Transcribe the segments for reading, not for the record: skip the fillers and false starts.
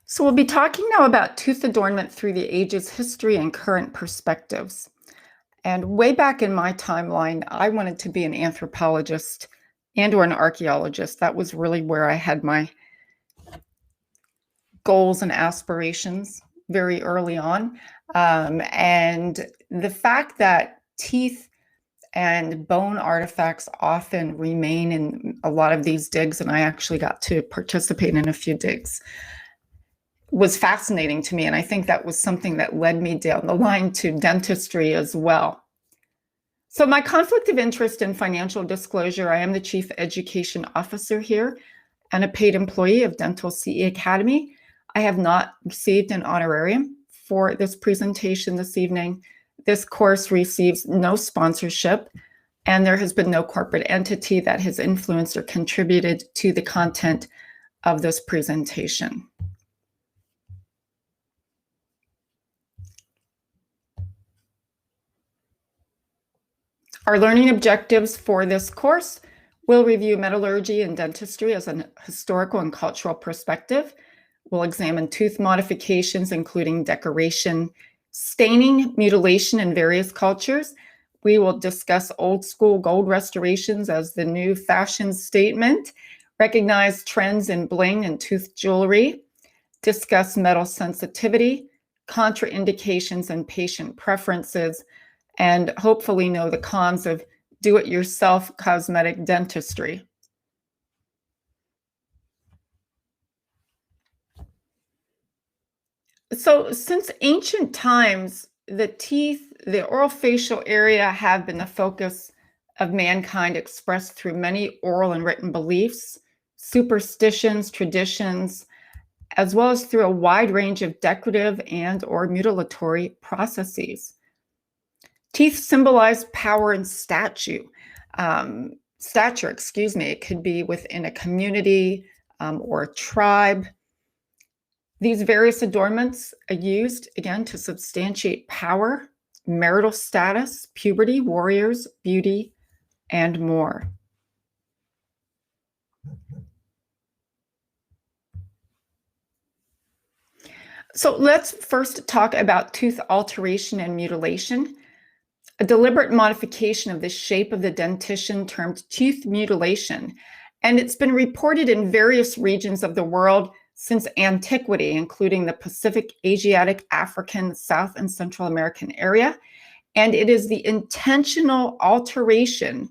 So we'll be talking now about tooth adornment through the ages, history, and current perspectives. And way back in my timeline, I wanted to be an anthropologist and/or an archaeologist. That was really where I had my goals and aspirations very early on. And the fact that teeth and bone artifacts often remain in a lot of these digs, and I actually got to participate in a few digs, was fascinating to me. And I think that was something that led me down the line to dentistry as well. So my conflict of interest in financial disclosure, I am the Chief Education Officer here and a paid employee of Dental CE Academy. I have not received an honorarium for this presentation this evening. This course receives no sponsorship, and there has been no corporate entity that has influenced or contributed to the content of this presentation. Our learning objectives for this course will review metallurgy and dentistry as a historical and cultural perspective. We'll examine tooth modifications, including decoration, staining, mutilation in various cultures. We will discuss old school gold restorations as the new fashion statement, recognize trends in bling and tooth jewelry, discuss metal sensitivity, contraindications and patient preferences, and hopefully know the cons of do-it-yourself cosmetic dentistry. So since ancient times, the teeth, the orofacial area have been the focus of mankind expressed through many oral and written beliefs, superstitions, traditions, as well as through a wide range of decorative and/or mutilatory processes. Teeth symbolize power and stature. It could be within a community or a tribe. These various adornments are used, again, to substantiate power, marital status, puberty, warriors, beauty, and more. So let's first talk about tooth alteration and mutilation. A deliberate modification of the shape of the dentition termed tooth mutilation, and it's been reported in various regions of the world since antiquity, including the Pacific, Asiatic, African, South, and Central American area. And it is the intentional alteration,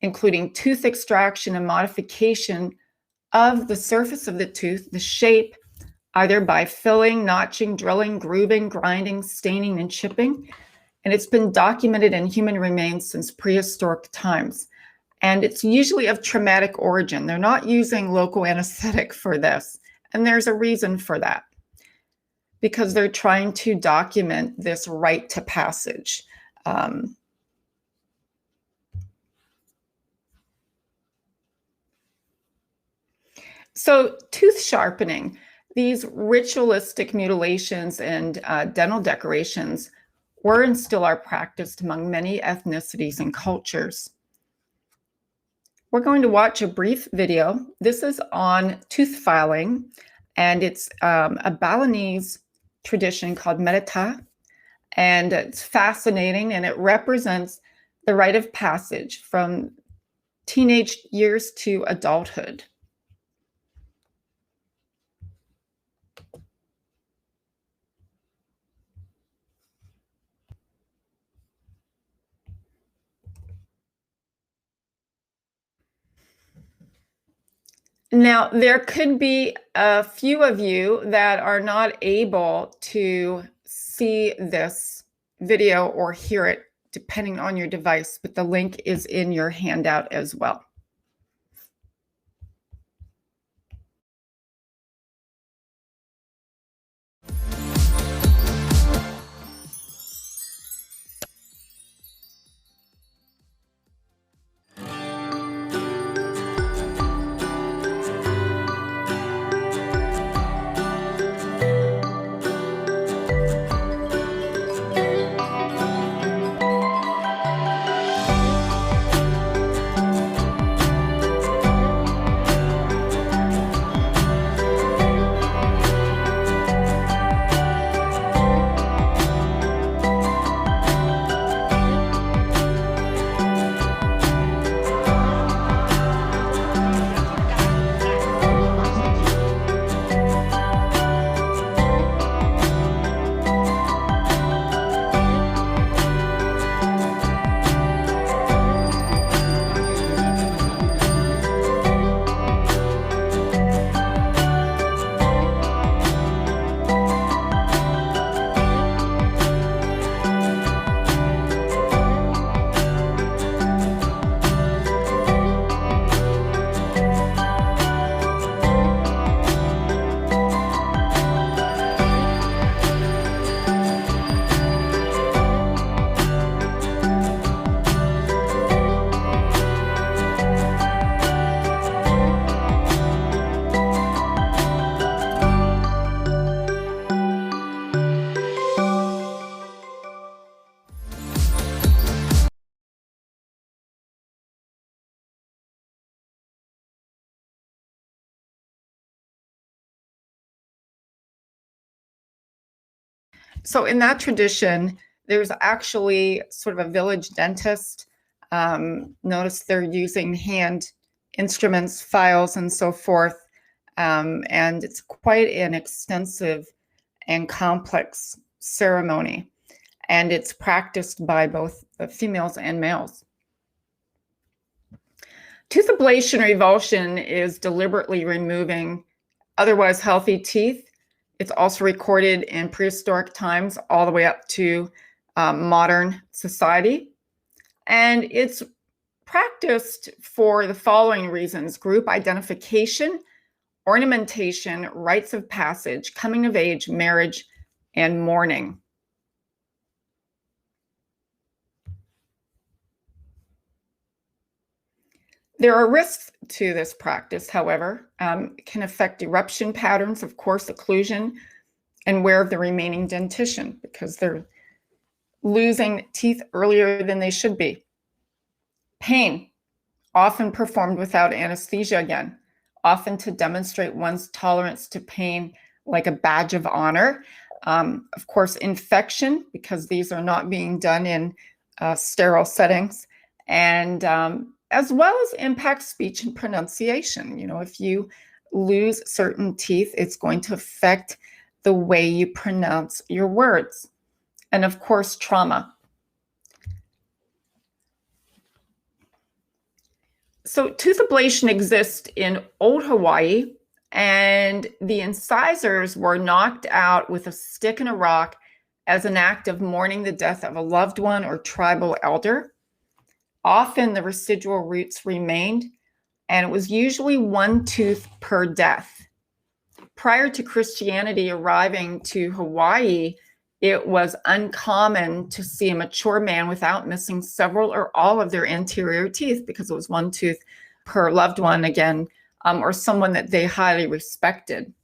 including tooth extraction and modification of the surface of the tooth, the shape, either by filling, notching, drilling, grooving, grinding, staining, and chipping. And it's been documented in human remains since prehistoric times. And it's usually of traumatic origin. They're not using local anesthetic for this. And there's a reason for that, because they're trying to document this rite to passage. So tooth sharpening, these ritualistic mutilations and dental decorations were and still are practiced among many ethnicities and cultures. We're going to watch a brief video. This is on tooth filing, and it's a Balinese tradition called Mediated, and it's fascinating, and it represents the rite of passage from teenage years to adulthood. Now, there could be a few of you that are not able to see this video or hear it, depending on your device, but the link is in your handout as well. So in that tradition, there's actually sort of a village dentist. Notice they're using hand instruments, files, and so forth. And it's quite an extensive and complex ceremony. And it's practiced by both females and males. Tooth ablation or avulsion is deliberately removing otherwise healthy teeth. It's also recorded in prehistoric times all the way up to modern society. And it's practiced for the following reasons: group identification, ornamentation, rites of passage, coming of age, marriage, and mourning. There are risks to this practice, however. It can affect eruption patterns, of course, occlusion, and wear of the remaining dentition because they're losing teeth earlier than they should be. Pain, often performed without anesthesia again, often to demonstrate one's tolerance to pain like a badge of honor. Of course, infection, because these are not being done in sterile settings, and as well as impact speech and pronunciation. You know, if you lose certain teeth, it's going to affect the way you pronounce your words. And of course, trauma. So tooth ablation exists in old Hawaii, and the incisors were knocked out with a stick and a rock as an act of mourning the death of a loved one or tribal elder. Often the residual roots remained, and it was usually one tooth per death. Prior to Christianity arriving to Hawaii, it was uncommon to see a mature man without missing several or all of their anterior teeth, because it was one tooth per loved one again, or someone that they highly respected.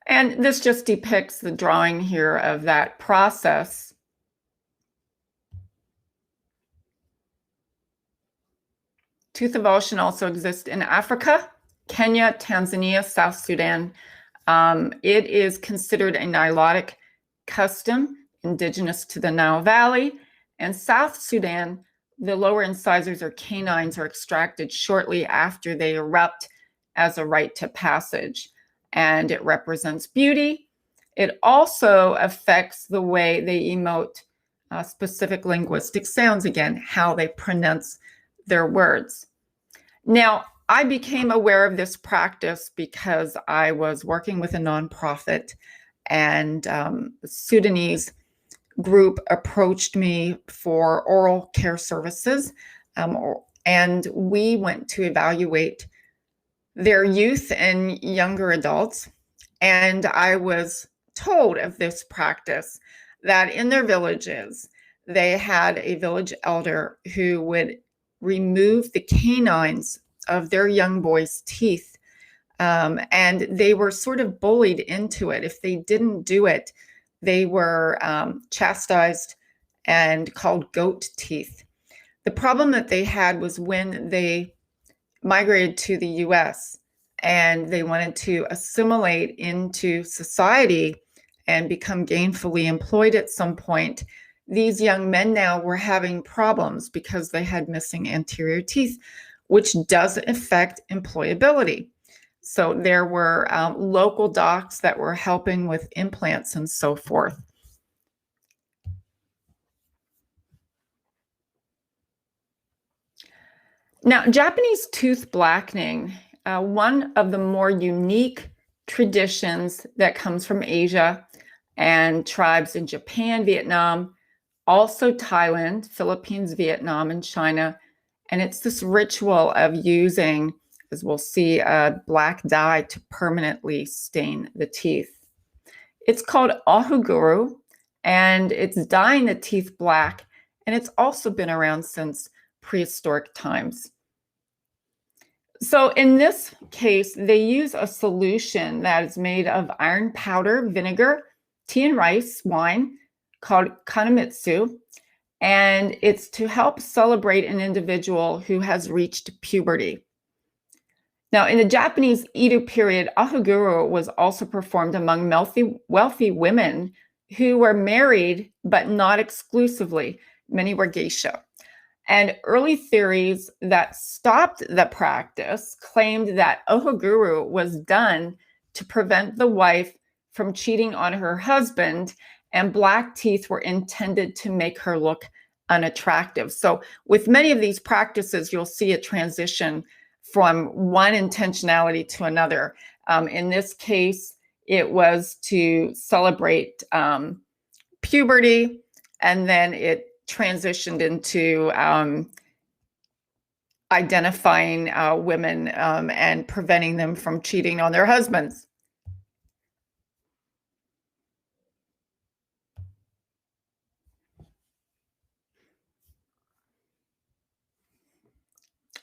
And this just depicts the drawing here of that process. Tooth avulsion also exists in Africa, Kenya, Tanzania, South Sudan. It is considered a Nilotic custom indigenous to the Nile Valley. And South Sudan, the lower incisors or canines are extracted shortly after they erupt as a rite to passage. And it represents beauty. It also affects the way they emote specific linguistic sounds, again, how they pronounce their words. Now, I became aware of this practice because I was working with a nonprofit, and a Sudanese group approached me for oral care services, and we went to evaluate their youth and younger adults. And I was told of this practice that in their villages, they had a village elder who would remove the canines of their young boys' teeth. And they were sort of bullied into it. If they didn't do it, they were chastised and called goat teeth. The problem that they had was when they migrated to the US and they wanted to assimilate into society and become gainfully employed at some point, these young men now were having problems because they had missing anterior teeth, which does affect employability. So there were local docs that were helping with implants and so forth. Now, Japanese tooth blackening, one of the more unique traditions that comes from Asia and tribes in Japan, Vietnam, also Thailand, Philippines, Vietnam, and China. And it's this ritual of using, as we'll see, a black dye to permanently stain the teeth. It's called ahuguru, and it's dyeing the teeth black, and it's also been around since prehistoric times. So in this case, they use a solution that is made of iron powder, vinegar, tea and rice wine called kanamitsu, and it's to help celebrate an individual who has reached puberty. Now, in the Japanese Edo period, ahaguru was also performed among wealthy women who were married, but not exclusively. Many were geisha. And early theories that stopped the practice claimed that ohaguru was done to prevent the wife from cheating on her husband, and black teeth were intended to make her look unattractive. So with many of these practices, you'll see a transition from one intentionality to another. In this case, it was to celebrate puberty, and then it transitioned into identifying women and preventing them from cheating on their husbands.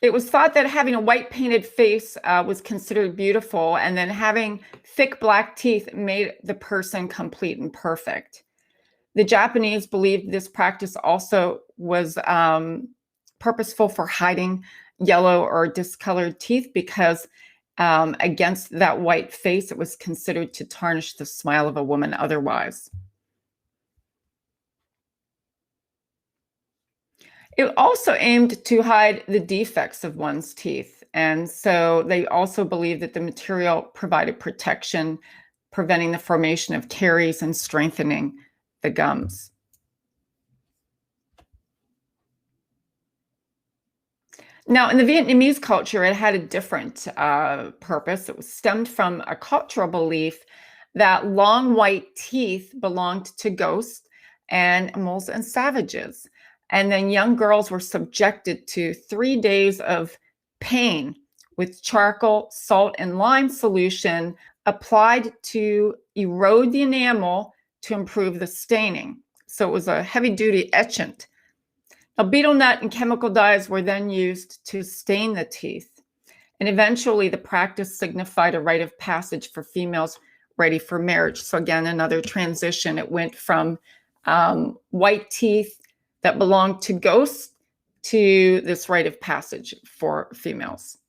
It was thought that having a white painted face was considered beautiful, and then having thick black teeth made the person complete and perfect. The Japanese believed this practice also was purposeful for hiding yellow or discolored teeth because against that white face, it was considered to tarnish the smile of a woman otherwise. It also aimed to hide the defects of one's teeth. And so they also believed that the material provided protection, preventing the formation of caries and strengthening the gums. Now, in the Vietnamese culture, it had a different purpose. It was stemmed from a cultural belief that long white teeth belonged to ghosts, animals, and savages. And then young girls were subjected to 3 days of pain with charcoal, salt, and lime solution applied to erode the enamel to improve the staining. So it was a heavy-duty etchant. Now, betel nut and chemical dyes were then used to stain the teeth. And eventually, the practice signified a rite of passage for females ready for marriage. So again, another transition. It went from white teeth that belonged to ghosts to this rite of passage for females.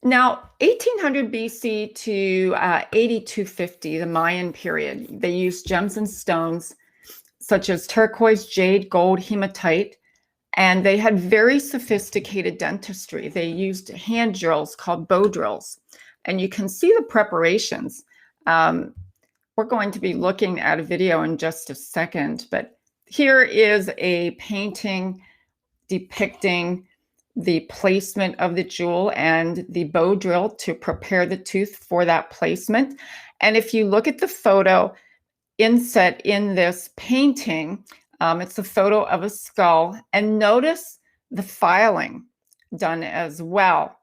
Now, 1800 BC to 8250, the Mayan period, they used gems and stones such as turquoise, jade, gold, hematite, and they had very sophisticated dentistry. They used hand drills called bow drills, and you can see the preparations. We're going to be looking at a video in just a second, but here is a painting depicting the placement of the jewel and the bow drill to prepare the tooth for that placement. And if you look at the photo inset in this painting, it's a photo of a skull, and notice the filing done as well.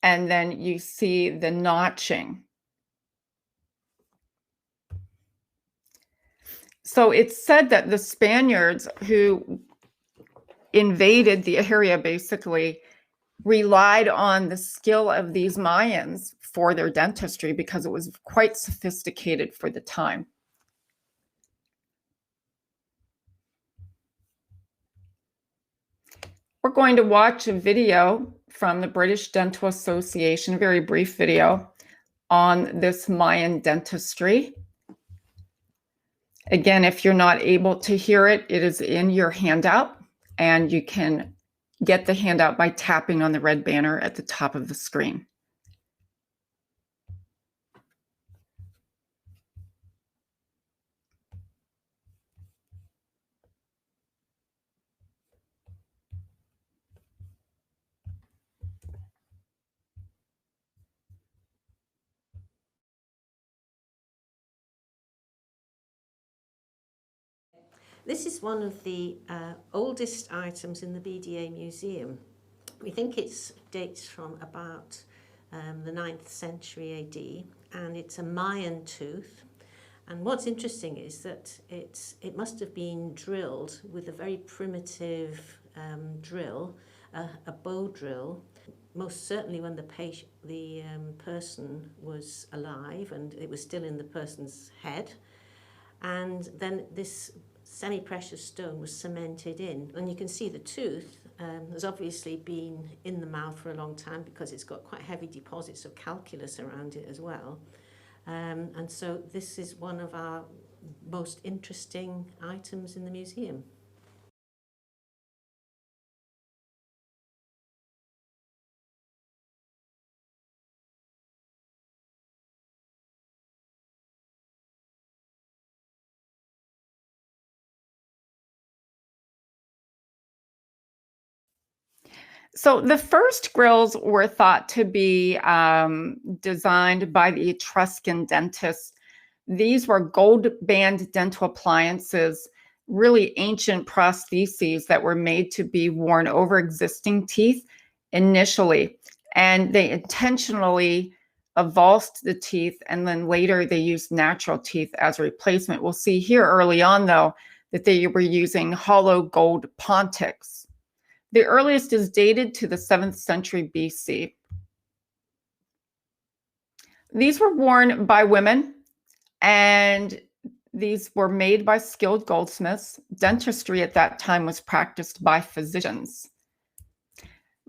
And then you see the notching. So it's said that the Spaniards who invaded the area basically relied on the skill of these Mayans for their dentistry because it was quite sophisticated for the time. We're going to watch a video from the British Dental Association, a very brief video on this Mayan dentistry. Again, if you're not able to hear it, it is in your handout, and you can get the handout by tapping on the red banner at the top of the screen. This is one of the oldest items in the BDA Museum. We think it dates from about the 9th century AD, and it's a Mayan tooth. And what's interesting is that it must have been drilled with a very primitive drill, a bow drill, most certainly when the person was alive and it was still in the person's head. And then this semi-precious stone was cemented in. And you can see the tooth has obviously been in the mouth for a long time because it's got quite heavy deposits of calculus around it as well. And so this is one of our most interesting items in the museum. So the first grills were thought to be designed by the Etruscan dentists. These were gold band dental appliances, really ancient prostheses that were made to be worn over existing teeth initially. And they intentionally avulsed the teeth, and then later they used natural teeth as a replacement. We'll see here early on, though, that they were using hollow gold pontics. The earliest is dated to the 7th century BC. These were worn by women, and these were made by skilled goldsmiths. Dentistry at that time was practiced by physicians.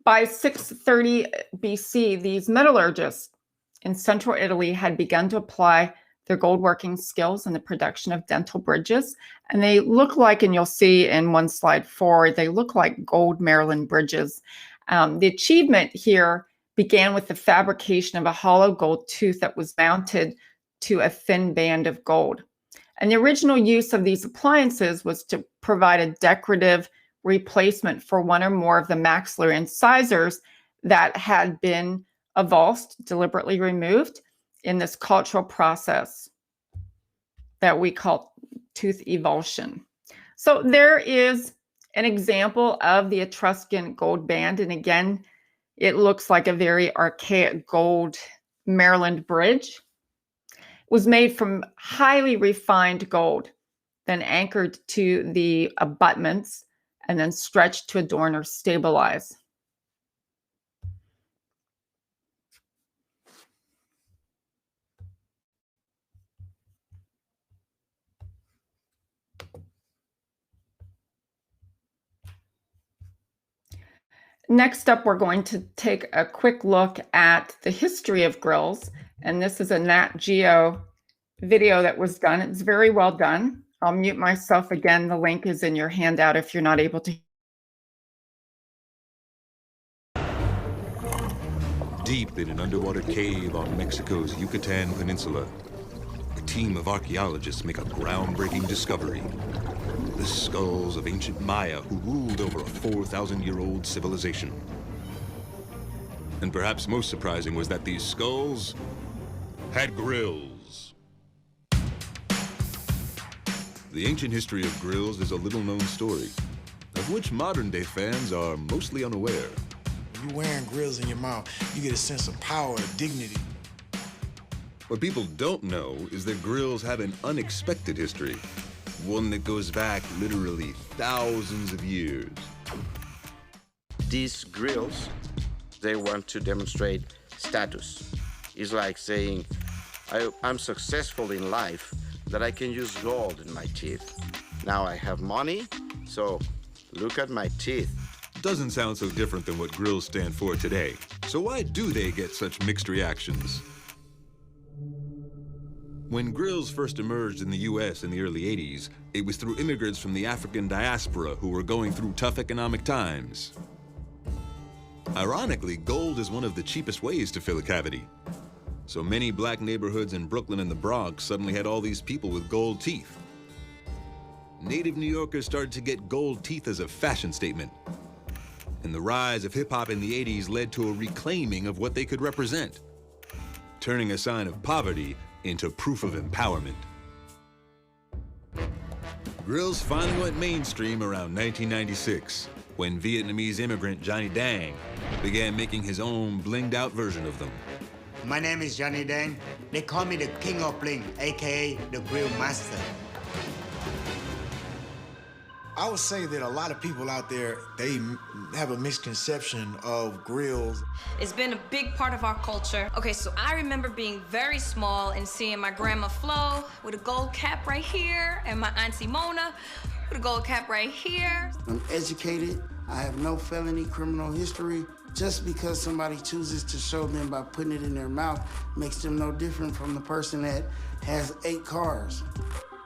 By 630 BC, these metallurgists in central Italy had begun to apply their gold working skills in the production of dental bridges. And they look like, and you'll see in one slide forward, they look like gold Maryland bridges. The achievement here began with the fabrication of a hollow gold tooth that was mounted to a thin band of gold. And the original use of these appliances was to provide a decorative replacement for one or more of the maxillary incisors that had been avulsed, deliberately removed, in this cultural process that we call tooth evulsion. So there is an example of the Etruscan gold band. And again, it looks like a very archaic gold Maryland bridge. It was made from highly refined gold, then anchored to the abutments, and then stretched to adorn or stabilize. Next up, we're going to take a quick look at the history of grills. And this is a Nat Geo video that was done. It's very well done. I'll mute myself again. The link is in your handout if you're not able to. Deep in an underwater cave on Mexico's Yucatan Peninsula, a team of archaeologists make a groundbreaking discovery. The skulls of ancient Maya who ruled over a 4,000-year-old civilization. And perhaps most surprising was that these skulls had grills. The ancient history of grills is a little-known story, of which modern-day fans are mostly unaware. When you're wearing grills in your mouth, you get a sense of power, dignity. What people don't know is that grills have an unexpected history. One that goes back literally thousands of years. These grills, they want to demonstrate status. It's like saying, I'm successful in life, that I can use gold in my teeth. Now I have money, so look at my teeth. Doesn't sound so different than what grills stand for today. So why do they get such mixed reactions? When grills first emerged in the US in the early 80s, it was through immigrants from the African diaspora who were going through tough economic times. Ironically, gold is one of the cheapest ways to fill a cavity. So many black neighborhoods in Brooklyn and the Bronx suddenly had all these people with gold teeth. Native New Yorkers started to get gold teeth as a fashion statement. And the rise of hip-hop in the 80s led to a reclaiming of what they could represent, turning a sign of poverty into proof of empowerment. Grills finally went mainstream around 1996, when Vietnamese immigrant Johnny Dang began making his own blinged-out version of them. My name is Johnny Dang. They call me the King of Bling, aka the Grill Master. I would say that a lot of people out there, they have a misconception of grills. It's been a big part of our culture. Okay, so I remember being very small and seeing my grandma Flo with a gold cap right here and my auntie Mona with a gold cap right here. I'm educated. I have no felony criminal history. Just because somebody chooses to show them by putting it in their mouth makes them no different from the person that has 8 cars.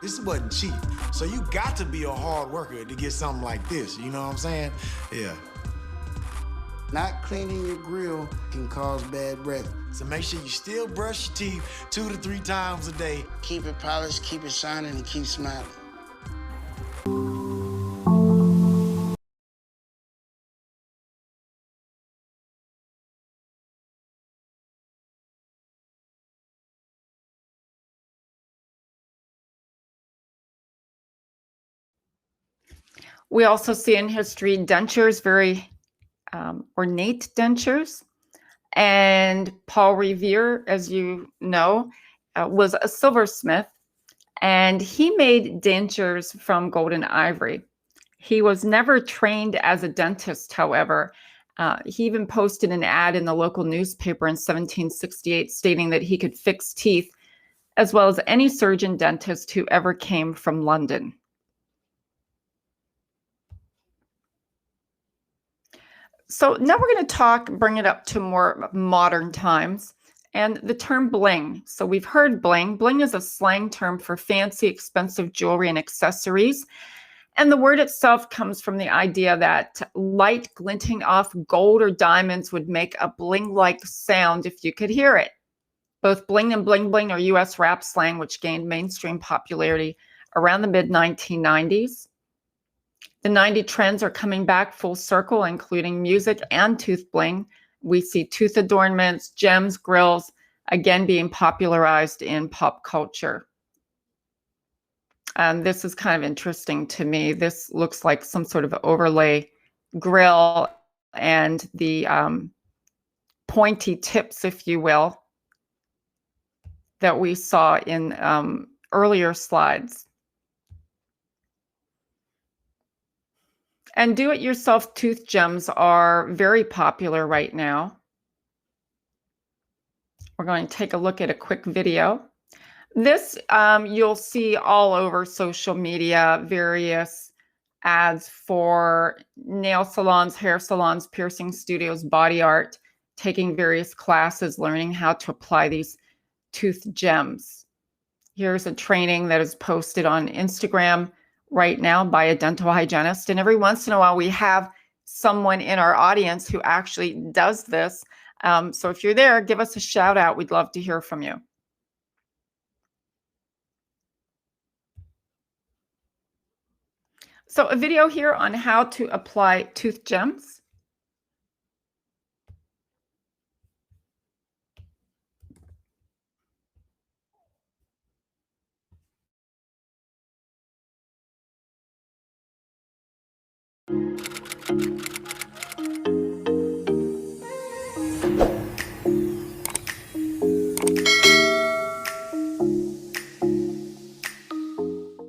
This wasn't cheap. So you got to be a hard worker to get something like this, you know what I'm saying? Yeah. Not cleaning your grill can cause bad breath. So make sure you still brush your teeth 2 to 3 times a day. Keep it polished, keep it shining, and keep smiling. We also see in history dentures, very ornate dentures. And Paul Revere, as you know, was a silversmith, and he made dentures from golden ivory. He was never trained as a dentist, however. He even posted an ad in the local newspaper in 1768 stating that he could fix teeth as well as any surgeon dentist who ever came from London. So now we're going to bring it up to more modern times, and the term bling. So we've heard bling. Bling is a slang term for fancy, expensive jewelry and accessories. And the word itself comes from the idea that light glinting off gold or diamonds would make a bling-like sound if you could hear it. Both bling and bling bling are US rap slang, which gained mainstream popularity around the mid-1990s. The 90 trends are coming back full circle, including music and tooth bling. We see tooth adornments, gems, grills, again being popularized in pop culture. This is kind of interesting to me. This looks like some sort of overlay grill and the pointy tips, if you will, that we saw in earlier slides. And do-it-yourself tooth gems are very popular right now. We're going to take a look at a quick video. This you'll see all over social media, various ads for nail salons, hair salons, piercing studios, body art, taking various classes, learning how to apply these tooth gems. Here's a training that is posted on Instagram right now by a dental hygienist. And every once in a while, we have someone in our audience who actually does this. So if you're there, give us a shout out. We'd love to hear from you. So a video here on how to apply tooth gems.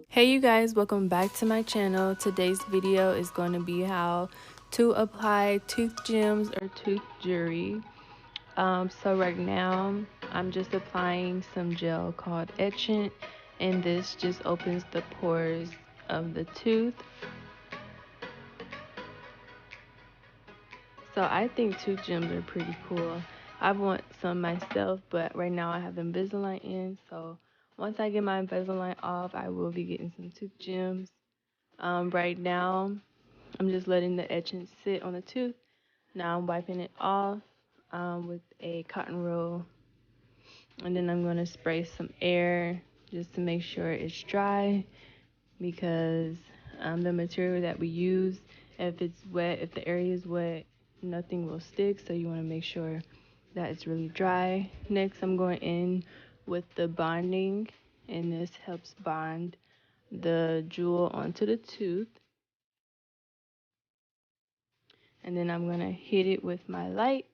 Hey you guys, welcome back to my channel. Today's video is going to be how to apply tooth gems or tooth jewelry. So right now I'm just applying some gel called etchant, and this just opens the pores of the tooth. So I think tooth gems are pretty cool. I want some myself, but right now I have Invisalign in, so once I get my Invisalign off, I will be getting some tooth gems. Right now, I'm just letting the etchant sit on the tooth. Now I'm wiping it off with a cotton roll. And then I'm going to spray some air just to make sure it's dry, because the material that we use, if it's wet, if the area is wet, nothing will stick. So you want to make sure that it's really dry. Next, I'm going in with the bonding, and this helps bond the jewel onto the tooth. And then I'm going to hit it with my light.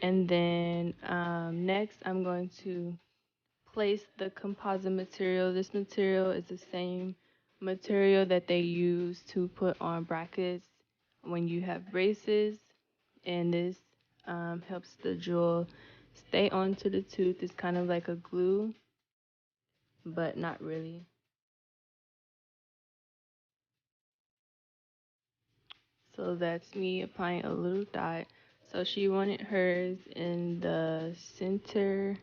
And then next I'm going to replace the composite material. This material is the same material that they use to put on brackets when you have braces, and this helps the jewel stay onto the tooth. It's kind of like a glue, but not really. So that's me applying a little dot. So she wanted hers in the center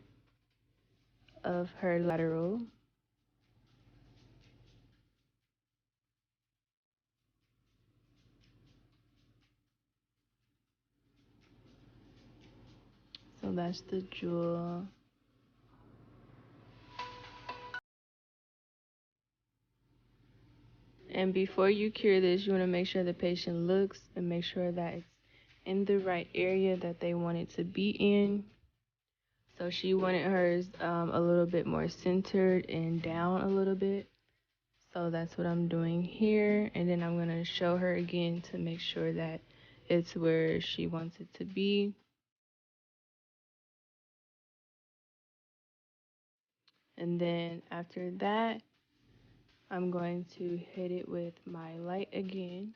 of her lateral. So that's the jewel. And before you cure this, you want to make sure the patient looks and make sure that it's in the right area that they want it to be in. So she wanted hers a little bit more centered and down a little bit. So that's what I'm doing here. And then I'm going to show her again to make sure that it's where she wants it to be. And then after that, I'm going to hit it with my light again.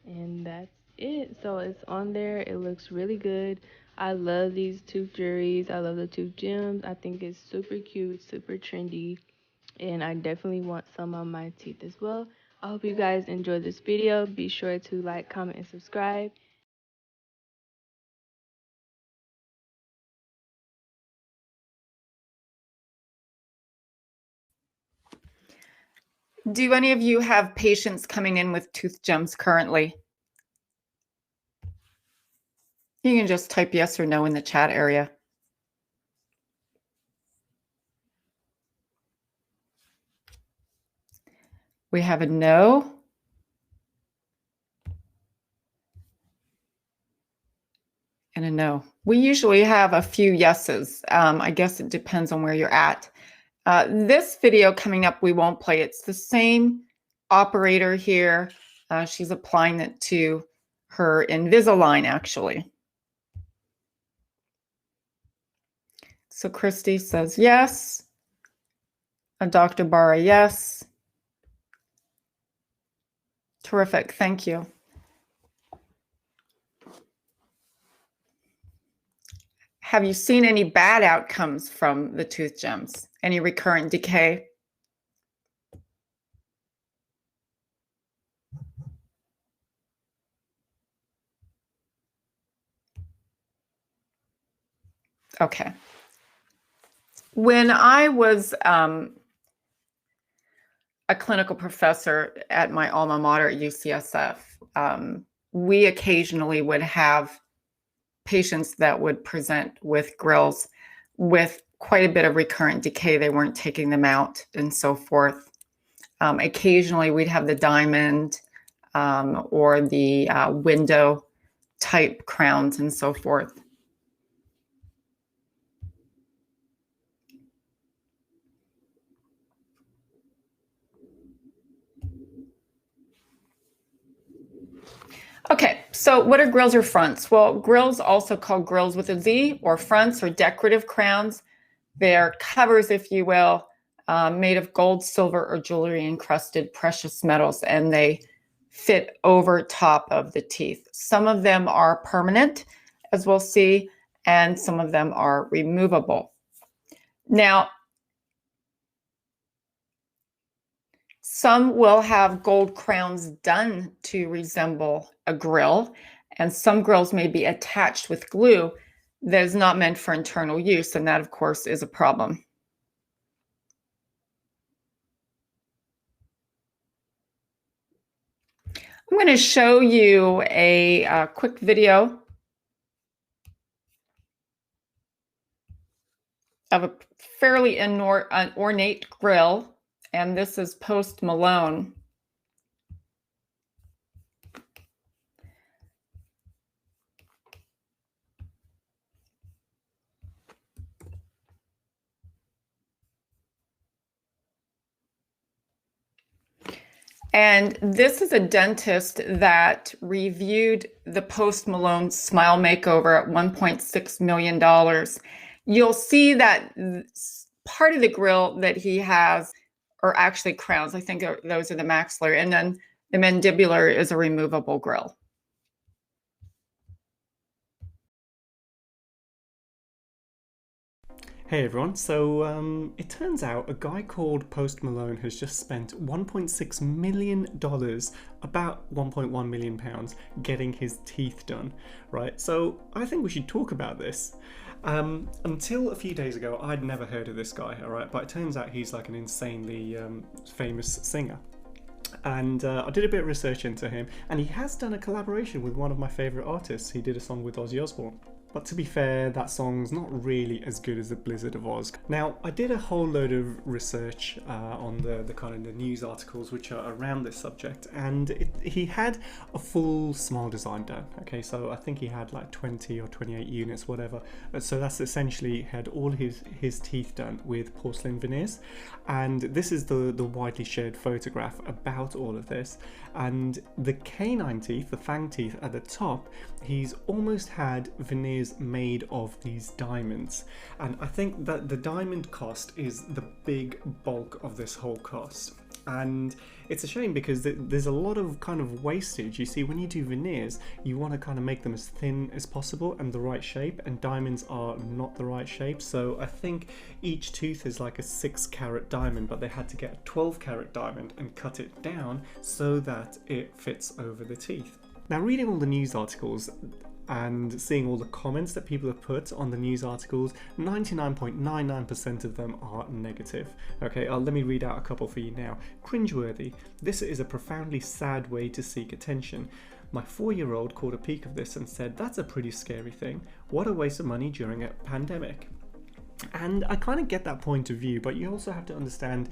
And that's it. So it's on there. It looks really good. I love these tooth jewelries. I love the tooth gems. I think it's super cute, super trendy, and I definitely want some on my teeth as well. I hope you guys enjoyed this video. Be sure to like, comment, and subscribe. Do any of you have patients coming in with tooth gems currently? You can just type yes or no in the chat area. We have a no. And a no. We usually have a few yeses. I guess it depends on where you're at. This video coming up, we won't play. It's the same operator here. She's applying it to her Invisalign, actually. So Christy says yes. Dr. Barra, yes. Terrific. Thank you. Have you seen any bad outcomes from the tooth gems? Any recurrent decay? Okay. When I was a clinical professor at my alma mater at UCSF, we occasionally would have patients that would present with grills with quite a bit of recurrent decay. They weren't taking them out and so forth. Occasionally we'd have the diamond or the window type crowns and so forth. Okay, so what are grills or fronts? Well, grills, also called grills with a Z, or fronts, or decorative crowns. They're covers, if you will, made of gold, silver, or jewelry encrusted precious metals, and they fit over top of the teeth. Some of them are permanent, as we'll see, and some of them are removable. Now, some will have gold crowns done to resemble a grill, and some grills may be attached with glue that is not meant for internal use, and that, of course, is a problem. I'm going to show you a quick video of a fairly ornate grill, and this is post Malone. And this is a dentist that reviewed the Post Malone smile makeover at $1.6 million. You'll see that part of the grill that he has are actually crowns. I think those are the maxillary. And then the mandibular is a removable grill. Hey everyone, so it turns out a guy called Post Malone has just spent $1.6 million, about 1.1 million pounds, getting his teeth done, right? So I think we should talk about this. Until a few days ago, I'd never heard of this guy, alright? But it turns out he's like an insanely famous singer. And I did a bit of research into him, and he has done a collaboration with one of my favourite artists. He did a song with Ozzy Osbourne. But to be fair, that song's not really as good as The Blizzard of Oz. Now, I did a whole load of research on the kind of the news articles which are around this subject, and he had a full smile design done. Okay, so I think he had like 20 or 28 units, whatever. So that's essentially had all his teeth done with porcelain veneers. And this is the widely shared photograph about all of this. And the canine teeth, the fang teeth at the top, he's almost had veneers made of these diamonds. And I think that the diamond cost is the big bulk of this whole cost. And it's a shame because there's a lot of kind of wastage. You see, when you do veneers, you want to kind of make them as thin as possible and the right shape, and diamonds are not the right shape. So I think each tooth is like a 6-carat diamond, but they had to get a 12-carat diamond and cut it down so that it fits over the teeth. Now, reading all the news articles and seeing all the comments that people have put on the news articles, 99.99% of them are negative. Okay, let me read out a couple for you now. Cringeworthy. This is a profoundly sad way to seek attention. My 4-year-old caught a peek of this and said, "That's a pretty scary thing. What a waste of money during a pandemic." And I kind of get that point of view, but you also have to understand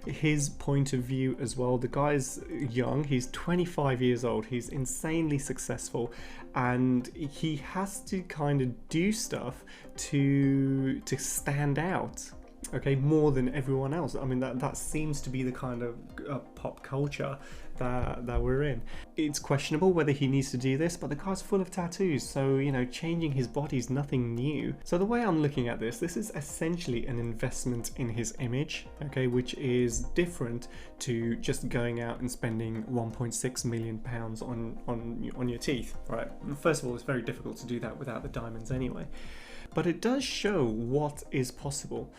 his point of view as well. The guy's young, he's 25 years old, he's insanely successful, and he has to kind of do stuff to stand out, okay, more than everyone else. I mean, that seems to be the kind of pop culture that we're in. It's questionable whether he needs to do this, but the guy's full of tattoos, so, you know, changing his body is nothing new. So the way I'm looking at this is essentially an investment in his image, okay, which is different to just going out and spending 1.6 million pounds on your teeth, right? First of all, it's very difficult to do that without the diamonds anyway. But it does show what is possible.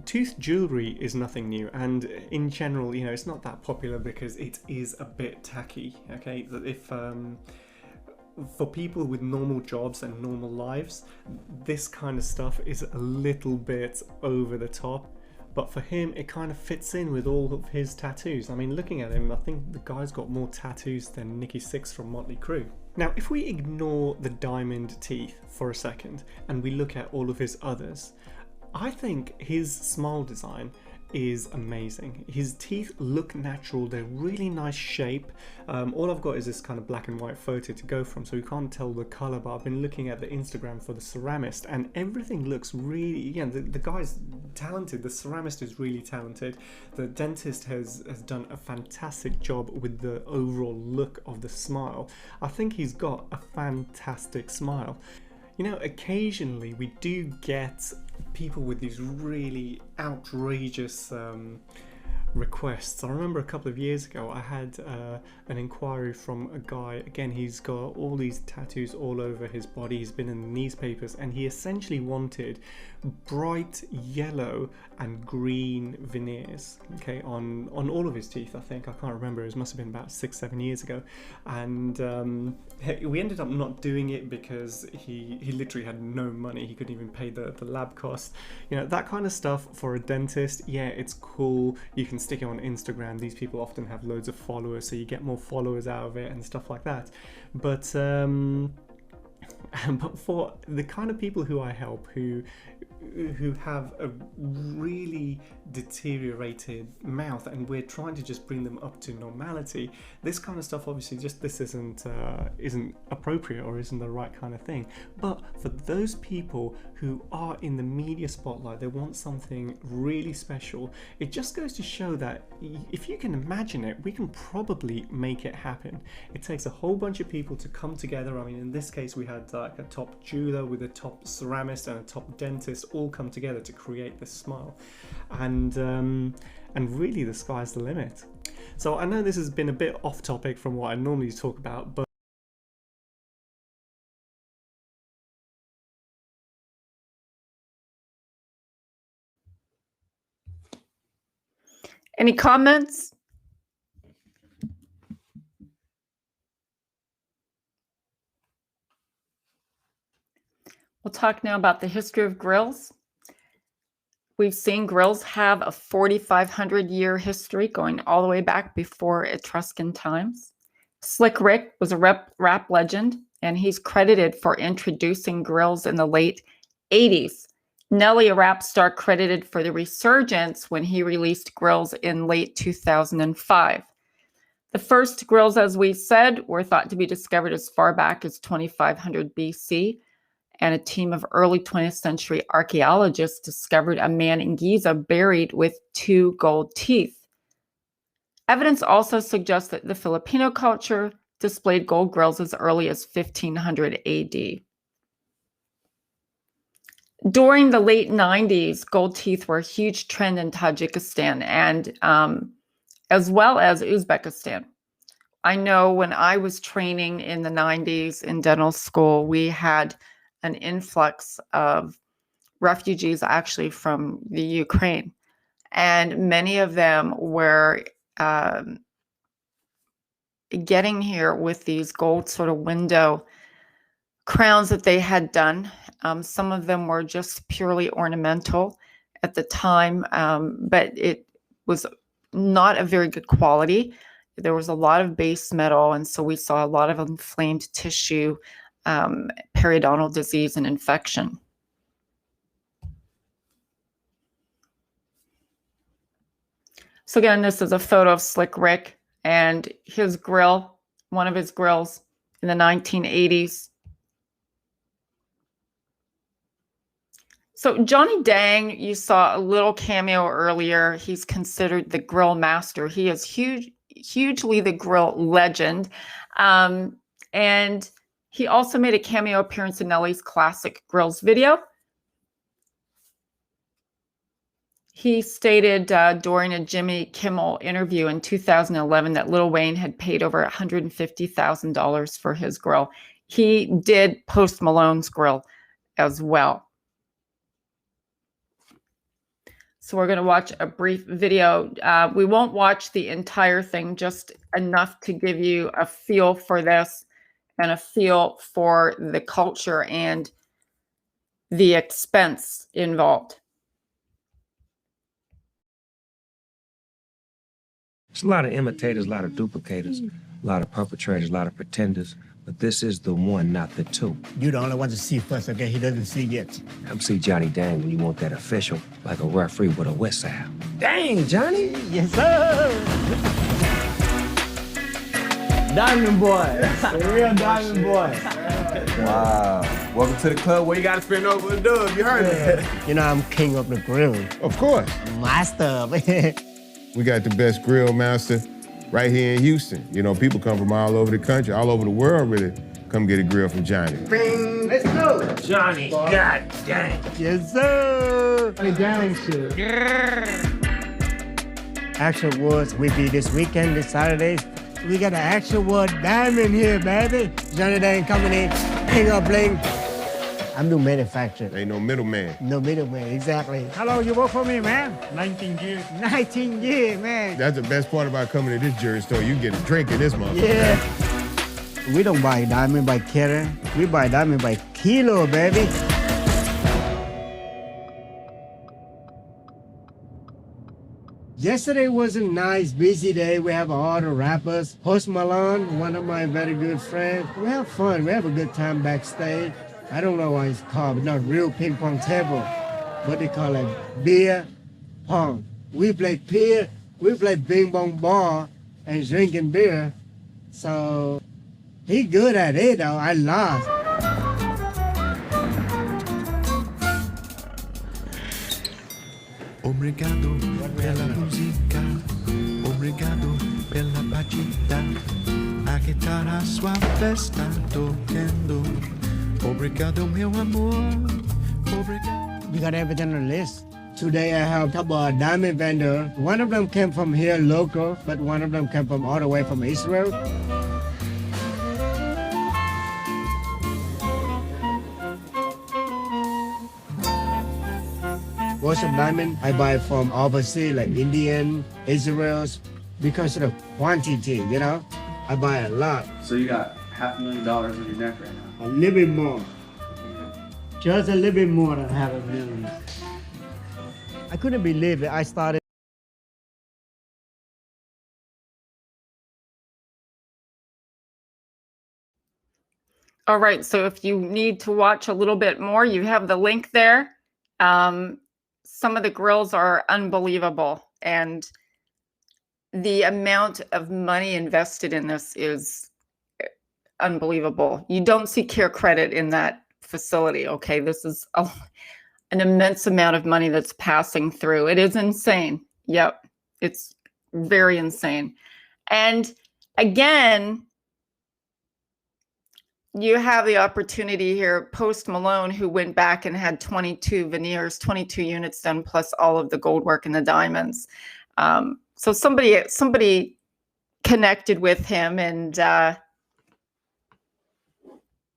Tooth jewellery is nothing new, and in general, you know, it's not that popular because it is a bit tacky, okay? If for people with normal jobs and normal lives, this kind of stuff is a little bit over the top. But for him, it kind of fits in with all of his tattoos. I mean, looking at him, I think the guy's got more tattoos than Nikki Sixx from Motley Crue. Now, if we ignore the diamond teeth for a second and we look at all of his others, I think his smile design is amazing. His teeth look natural, they're really nice shape. All I've got is this kind of black and white photo to go from, so you can't tell the color, but I've been looking at the Instagram for the ceramist and everything looks really, yeah, the guy's talented, the ceramist is really talented. The dentist has done a fantastic job with the overall look of the smile. I think he's got a fantastic smile. You know, occasionally we do get people with these really outrageous requests. I remember a couple of years ago I had an inquiry from a guy. Again, he's got all these tattoos all over his body, he's been in the newspapers, and he essentially wanted bright yellow and green veneers, okay, on all of his teeth. I think, I can't remember, it must have been about 6-7 years ago, and we ended up not doing it because he literally had no money. He couldn't even pay the lab cost. You know, that kind of stuff for a dentist, yeah, it's cool, you can stick it on Instagram. These people often have loads of followers, so you get more followers out of it and stuff like that. But for the kind of people who I help who have a really deteriorated mouth, and we're trying to just bring them up to normality. This kind of stuff, obviously, this isn't appropriate or isn't the right kind of thing. But for those people who are in the media spotlight, they want something really special. It just goes to show that if you can imagine it, we can probably make it happen. It takes a whole bunch of people to come together. I mean, in this case, we had like a top jeweler with a top ceramist and a top dentist all come together to create this smile. And really the sky's the limit. So I know this has been a bit off topic from what I normally talk about, but any comments? We'll talk now about the history of grills. We've seen grills have a 4,500-year history going all the way back before Etruscan times. Slick Rick was a rap legend, and he's credited for introducing grills in the late 80s. Nelly, a rap star, credited for the resurgence when he released grills in late 2005. The first grills, as we said, were thought to be discovered as far back as 2500 BC. And a team of early 20th century archaeologists discovered a man in Giza buried with 2 gold teeth. Evidence also suggests that the Filipino culture displayed gold grills as early as 1500 AD. During the late 90s, gold teeth were a huge trend in Tajikistan and as well as Uzbekistan. I know when I was training in the 90s in dental school, we had an influx of refugees actually from the Ukraine. And many of them were getting here with these gold sort of window crowns that they had done. Some of them were just purely ornamental at the time, but it was not a very good quality. There was a lot of base metal, and so we saw a lot of inflamed tissue, periodontal disease and infection. So again, this is a photo of Slick Rick and his grill, one of his grills in the 1980s. So Johnny Dang, you saw a little cameo earlier. He's considered the grill master. He is hugely the grill legend. And he also made a cameo appearance in Nelly's classic Grills video. He stated during a Jimmy Kimmel interview in 2011 that Lil Wayne had paid over $150,000 for his grill. He did Post Malone's grill as well. So we're going to watch a brief video. We won't watch the entire thing, just enough to give you a feel for this and a feel for the culture and the expense involved. There's a lot of imitators, a lot of duplicators, a lot of perpetrators, a lot of pretenders, but this is the one, not the two. You the only one to see first, okay? He doesn't see yet. Come see Johnny Dang when you want that official, like a referee with a whistle. Dang, Johnny! Yes, sir! Diamond boy. The real diamond boy. Wow. Welcome to the club where you gotta spend over a dub. You heard it. You know, I'm king of the grill. Of course. Master. We got the best grill master right here in Houston. You know, people come from all over the country, all over the world, really, come get a grill from Johnny. Bing, let's go. Johnny, god dang. Yes, sir. Hey, Dang shit. Action Awards will be this weekend, this Saturday. We got an Action Award diamond here, baby. Johnny Dang coming in, king of bling. I'm new manufacturer. Ain't no middleman. No middleman, exactly. How long you work for me, man? 19 years. 19 years, man. That's the best part about coming to this jewelry store. You get a drink in this motherfucker. Yeah. We don't buy diamond by carat. We buy diamond by kilo, baby. Yesterday was a nice, busy day. We have all the rappers. Post Malone, one of my very good friends. We have fun. We have a good time backstage. I don't know why it's called, but not real ping pong table. What they call it, beer pong. we play ping pong ball and drinking beer. So he good at it though. I lost. Obrigado pela música, obrigado pela batida. A guitarra sua festa tocando. Obrigado, meu amor. Obrigado. We got everything on the list. Today I have a couple of diamond vendors. One of them came from here local, but one of them came from all the way from Israel. Most of diamond I buy from overseas, like Indian, Israel's, because of the quantity, you know? I buy a lot. So you got $500,000 on your neck right now? A little bit more. Just a little bit more than $500,000. I couldn't believe it. I started. All right, so if you need to watch a little bit more, you have the link there. Some of the grills are unbelievable, and the amount of money invested in this is unbelievable. You don't see care credit in that facility, okay? This is an immense amount of money that's passing through. It is insane. Yep, it's very insane. And again, you have the opportunity here, Post Malone, who went back and had 22 veneers, 22 units done, plus all of the gold work and the diamonds. So somebody connected with him, and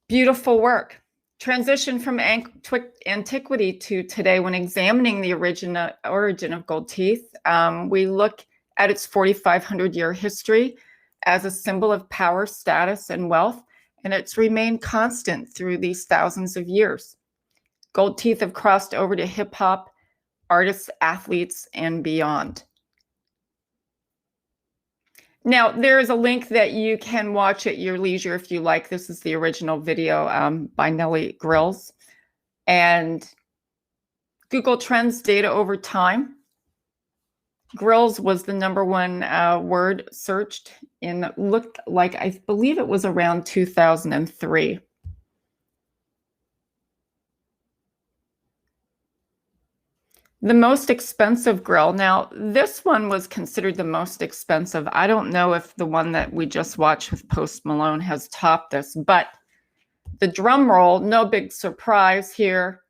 beautiful work. Transition from antiquity to today. When examining the origin of gold teeth, we look at its 4,500-year history as a symbol of power, status, and wealth. And it's remained constant through these thousands of years. Gold teeth have crossed over to hip hop, artists, athletes, and beyond. Now, there is a link that you can watch at your leisure if you like. This is the original video by Nellie Grills. And Google Trends data over time. Grills was the #1 word searched in, looked like, I believe it was around 2003. The most expensive grill. Now, this one was considered the most expensive. I don't know if the one that we just watched with Post Malone has topped this, but the drum roll, no big surprise here.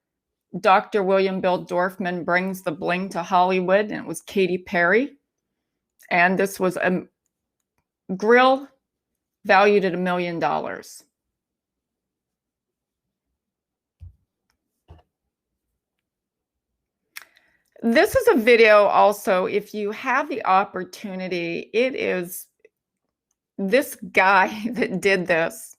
Dr. William Bill Dorfman brings the bling to Hollywood, and it was Katy Perry. And this was a grill valued at $1 million. This is a video also, if you have the opportunity, it is this guy that did this.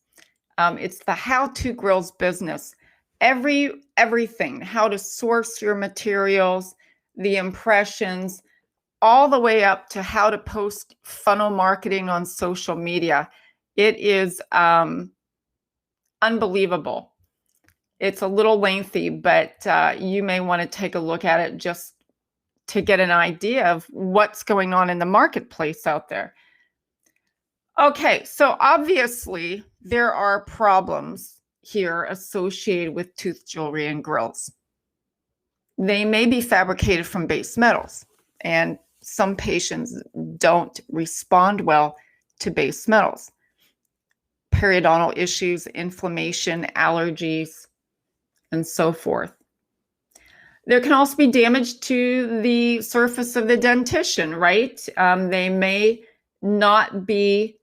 It's the How To Grills business. Everything, how to source your materials, the impressions, all the way up to how to post funnel marketing on social media. It is unbelievable. It's a little lengthy, but you may want to take a look at it just to get an idea of what's going on in the marketplace out there. Okay, so obviously there are problems here associated with tooth jewelry and grills. They may be fabricated from base metals, and some patients don't respond well to base metals. Periodontal issues, inflammation, allergies, and so forth. There can also be damage to the surface of the dentition, right? They may not be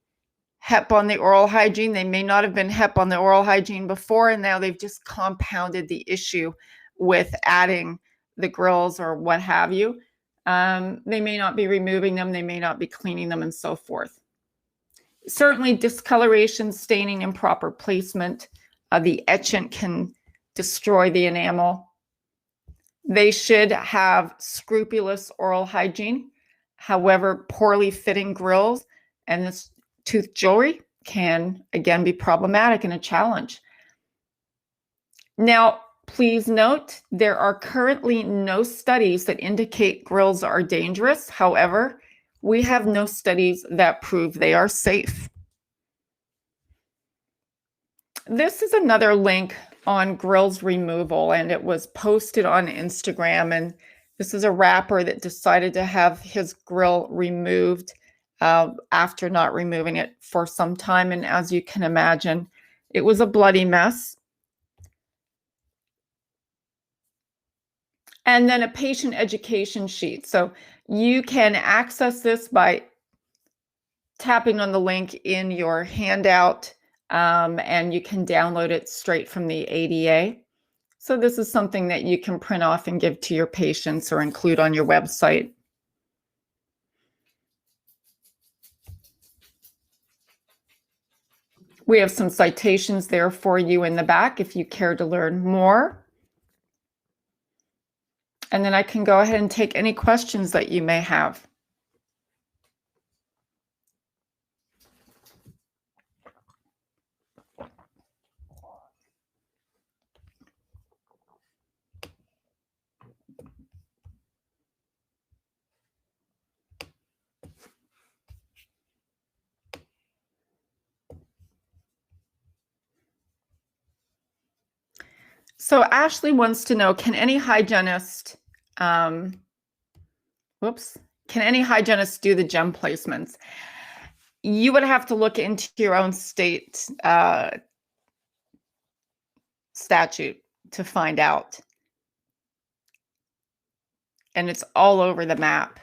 HEP on the oral hygiene. They may not have been HEP on the oral hygiene before, and now they've just compounded the issue with adding the grills or what have you. They may not be removing them. They may not be cleaning them, and so forth. Certainly discoloration, staining, improper placement. The etchant can destroy the enamel. They should have scrupulous oral hygiene. However, poorly fitting grills and this tooth jewelry can, again, be problematic and a challenge. Now, Please note, there are currently no studies that indicate grills are dangerous. However, we have no studies that prove they are safe. This is another link on grills removal, and it was posted on Instagram. And this is a rapper that decided to have his grill removed after not removing it for some time. And as you can imagine, it was a bloody mess. And then a patient education sheet. So you can access this by tapping on the link in your handout, and you can download it straight from the ADA. So this is something that you can print off and give to your patients or include on your website. We have some citations there for you in the back if you care to learn more. And then I can go ahead and take any questions that you may have. So Ashley wants to know, can any hygienist, can any hygienist do the gem placements? You would have to look into your own state statute to find out. And it's all over the map.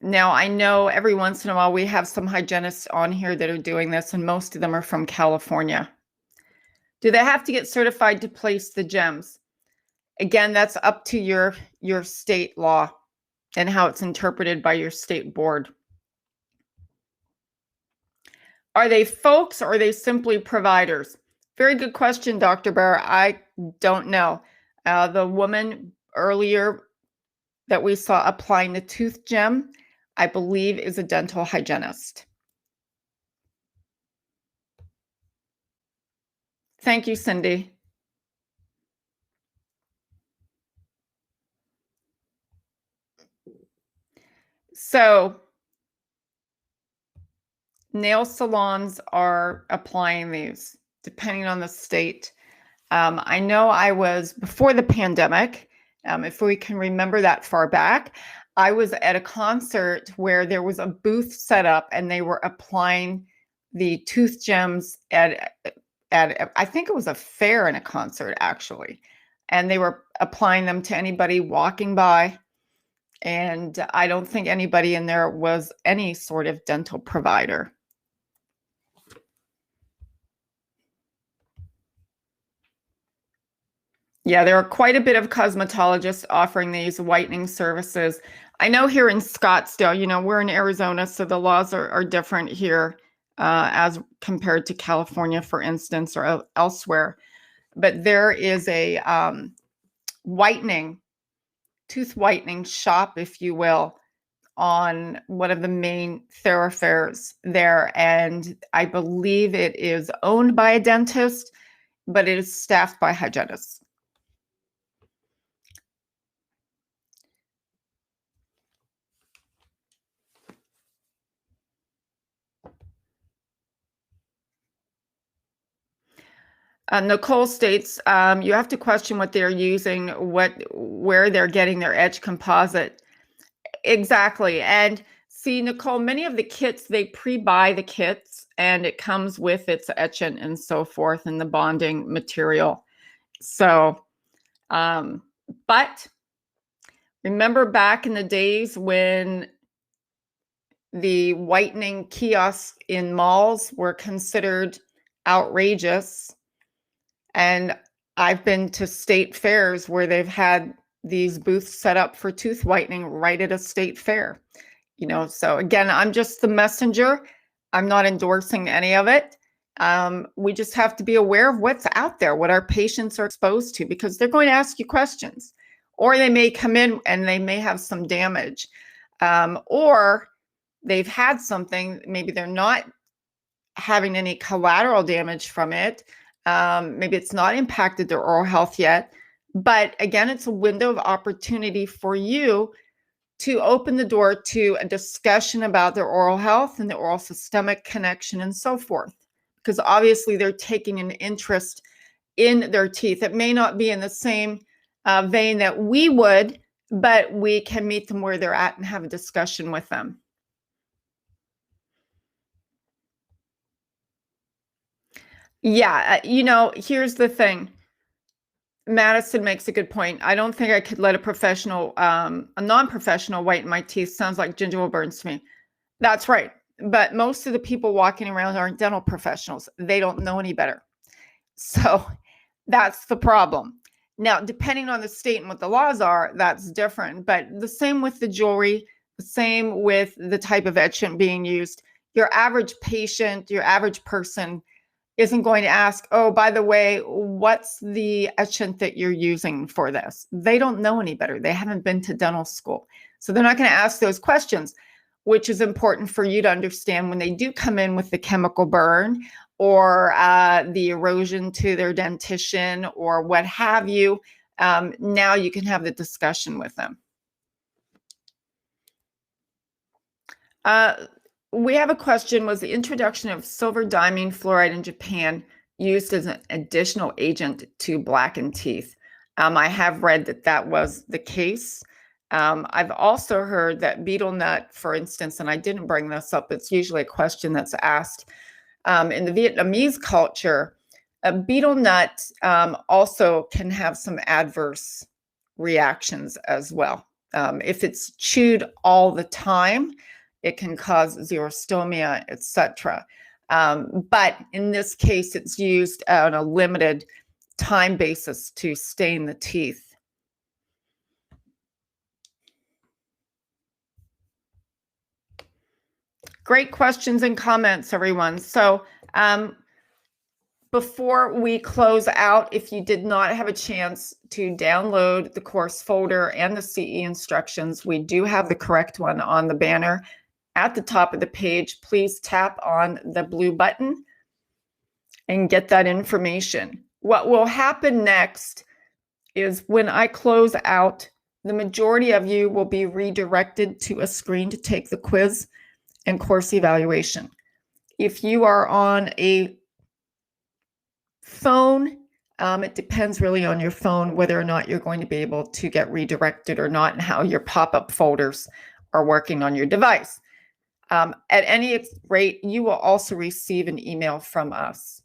Now, I know every once in a while we have some hygienists on here that are doing this, and most of them are from California. Do they have to get certified to place the gems? Again, that's up to your state law and how it's interpreted by your state board. Are they folks or are they simply providers? Very good question, Dr. Bear. I don't know. The woman earlier that we saw applying the tooth gem, I believe, is a dental hygienist. Thank you, Cindy. So, nail salons are applying these, depending on the state. I know I was, before the pandemic, if we can remember that far back, I was at a concert where there was a booth set up and they were applying the tooth gems at I think it was a fair and a concert, actually. And they were applying them to anybody walking by. And I don't think anybody in there was any sort of dental provider. Yeah, there are quite a bit of cosmetologists offering these whitening services. I know here in Scottsdale, you know, we're in Arizona, so the laws are different here as compared to California, for instance, or elsewhere. But there is a tooth whitening shop, if you will, on one of the main thoroughfares there. And I believe it is owned by a dentist, but it is staffed by hygienists. Nicole states, you have to question what they're using, where they're getting their edge composite. Exactly. And see, Nicole, many of the kits, they pre-buy the kits and it comes with its etchant and so forth and the bonding material. So, but remember back in the days when the whitening kiosks in malls were considered outrageous. And I've been to state fairs where they've had these booths set up for tooth whitening right at a state fair. You know, so again, I'm just the messenger. I'm not endorsing any of it. We just have to be aware of what's out there, what our patients are exposed to, because they're going to ask you questions, or they may come in and they may have some damage, or they've had something, maybe they're not having any collateral damage from it, Maybe it's not impacted their oral health yet. But again, it's a window of opportunity for you to open the door to a discussion about their oral health and the oral systemic connection and so forth. Because obviously they're taking an interest in their teeth. It may not be in the same vein that we would, but we can meet them where they're at and have a discussion with them. Yeah, here's the thing. Madison makes a good point. I don't think I could let a non-professional whiten my teeth. Sounds like gingival burns to me. That's right. But most of the people walking around aren't dental professionals. They don't know any better. So that's the problem. Now, depending on the state and what the laws are, that's different. But the same with the jewelry, the same with the type of etchant being used. Your average patient, your average person isn't going to ask, oh, by the way, what's the etchant that you're using for this? They don't know any better. They haven't been to dental school. So they're not going to ask those questions, which is important for you to understand when they do come in with the chemical burn or the erosion to their dentition or what have you. Now you can have the discussion with them. We have a question. Was the introduction of silver diamine fluoride in Japan used as an additional agent to blacken teeth? I have read that was the case. I've also heard that betel nut, for instance, and I didn't bring this up, it's usually a question that's asked. In the Vietnamese culture, betel nut also can have some adverse reactions as well. If it's chewed all the time, it can cause xerostomia, etc. But in this case, it's used on a limited time basis to stain the teeth. Great questions and comments, everyone. So before we close out, if you did not have a chance to download the course folder and the CE instructions, we do have the correct one on the banner at the top of the page. Please tap on the blue button and get that information. What will happen next is when I close out, the majority of you will be redirected to a screen to take the quiz and course evaluation. If you are on a phone, it depends really on your phone whether or not you're going to be able to get redirected or not and how your pop-up folders are working on your device. At any rate, you will also receive an email from us,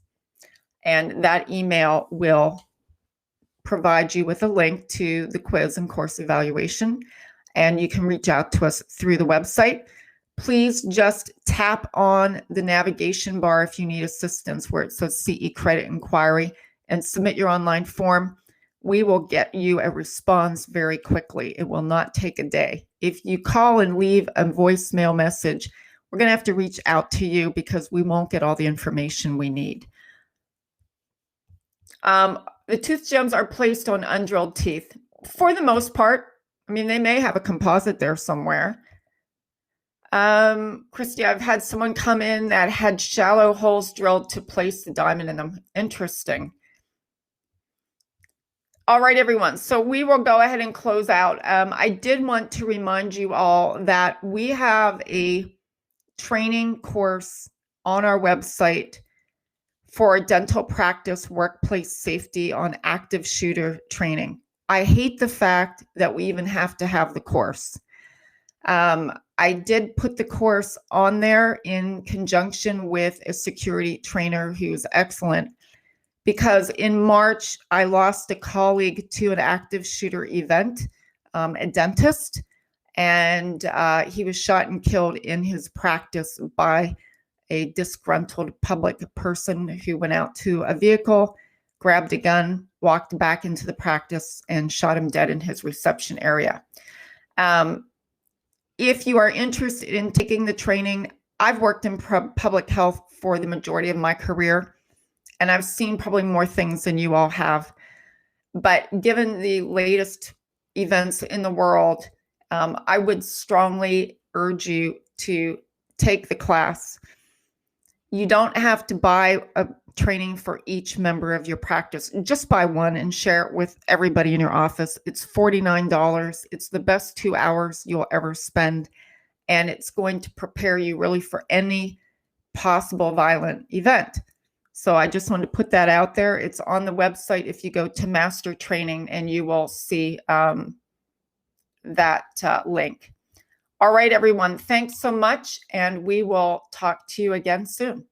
and that email will provide you with a link to the quiz and course evaluation, and you can reach out to us through the website. Please just tap on the navigation bar if you need assistance where it says CE Credit Inquiry and submit your online form. We will get you a response very quickly. It will not take a day. If you call and leave a voicemail message, we're going to have to reach out to you because we won't get all the information we need. The tooth gems are placed on undrilled teeth. For the most part, I mean, they may have a composite there somewhere. Christy, I've had someone come in that had shallow holes drilled to place the diamond in them. Interesting. All right, everyone. So we will go ahead and close out. I did want to remind you all that we have a training course on our website for dental practice workplace safety on active shooter training. I hate the fact that we even have to have the course. I did put the course on there in conjunction with a security trainer who's excellent, because in March, I lost a colleague to an active shooter event, a dentist, and he was shot and killed in his practice by a disgruntled public person who went out to a vehicle, grabbed a gun, walked back into the practice, and shot him dead in his reception area. If you are interested in taking the training, I've worked in public health for the majority of my career, and I've seen probably more things than you all have. But given the latest events in the world, I would strongly urge you to take the class. You don't have to buy a training for each member of your practice. Just buy one and share it with everybody in your office. It's $49. It's the best 2 hours you'll ever spend, and it's going to prepare you really for any possible violent event. So I just wanted to put that out there. It's on the website. If you go to Master Training, and you will see that link. All right, everyone, thanks so much, and we will talk to you again soon.